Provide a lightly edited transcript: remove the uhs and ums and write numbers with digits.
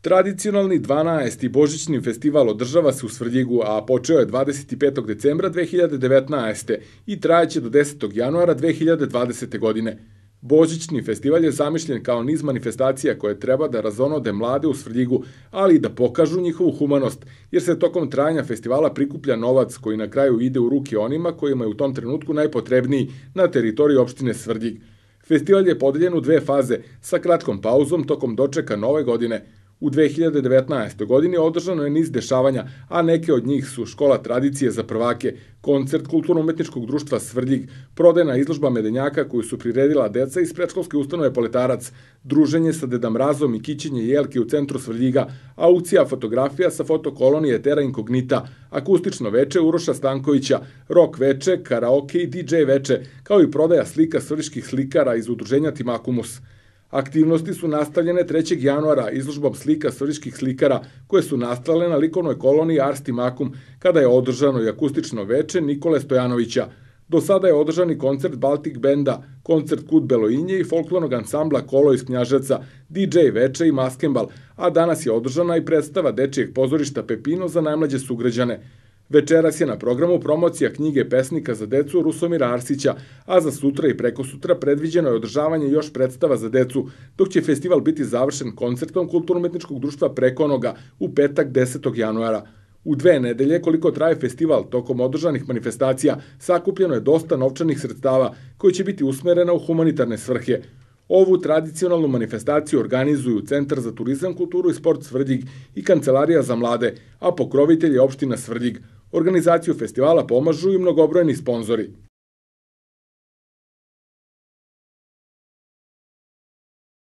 Tradicionalni 12. božićni festival održava se u Svrljigu, a počeo je 25. decembra 2019. i trajaće do 10. januara 2020. godine. Božićni festival je zamišljen kao niz manifestacija koje treba da razonode mlade u Svrljigu, ali i da pokažu njihovu humanost, jer se tokom trajanja festivala prikuplja novac koji na kraju ide u ruke onima kojima je u tom trenutku najpotrebniji na teritoriji opštine Svrljig. Festival je podeljen u dve faze sa kratkom pauzom tokom dočeka nove godine. U 2019. godini održano je niz dešavanja, a neke od njih su škola tradicije za prvake, koncert Kulturno-umetničkog društva Svrljig, prodajna izložba medenjaka koju su priredila deca iz predškolske ustanove Poletarac, druženje sa Deda Mrazom i kićenje jelke u centru Svrljiga, aukcija fotografija sa fotokolonije Terra Incognita, akustično veče Uroša Stankovića, rock veče, karaoke i DJ veče, kao i prodaja slika svrljiških slikara iz udruženja Timakumus. Aktivnosti su nastavljene 3. januara izložbom slika svrljiških slikara koje su nastale na likovnoj koloniji Ars Timakum kada je održano i akustično veče Nikole Stojanovića. Do sada je održan i koncert Baltic Benda, koncert Kud Beloinje i folklornog ansambla Kolo iz Knjaževca, DJ veče i maskembal, a danas je održana i predstava dečijeg pozorišta Pepino za najmlađe sugrađane. Večeras je na programu promocija knjige pesnika za decu Rusomira Arsića, a za sutra i prekosutra predviđeno je održavanje još predstava za decu, dok će festival biti završen koncertom Kulturno-umetničkog društva Prekonoga u petak 10. januara. U 2 nedelje, koliko traje festival, tokom održanih manifestacija, sakupljeno je dosta novčanih sredstava koji će biti usmerena u humanitarne svrhe. Ovu tradicionalnu manifestaciju organizuju Centar za turizam, kulturu i sport Svrljig i Kancelarija za mlade, a pokrovitelj je opština Svrljig. Organizaciju festivala pomažu i mnogobrojni sponzori.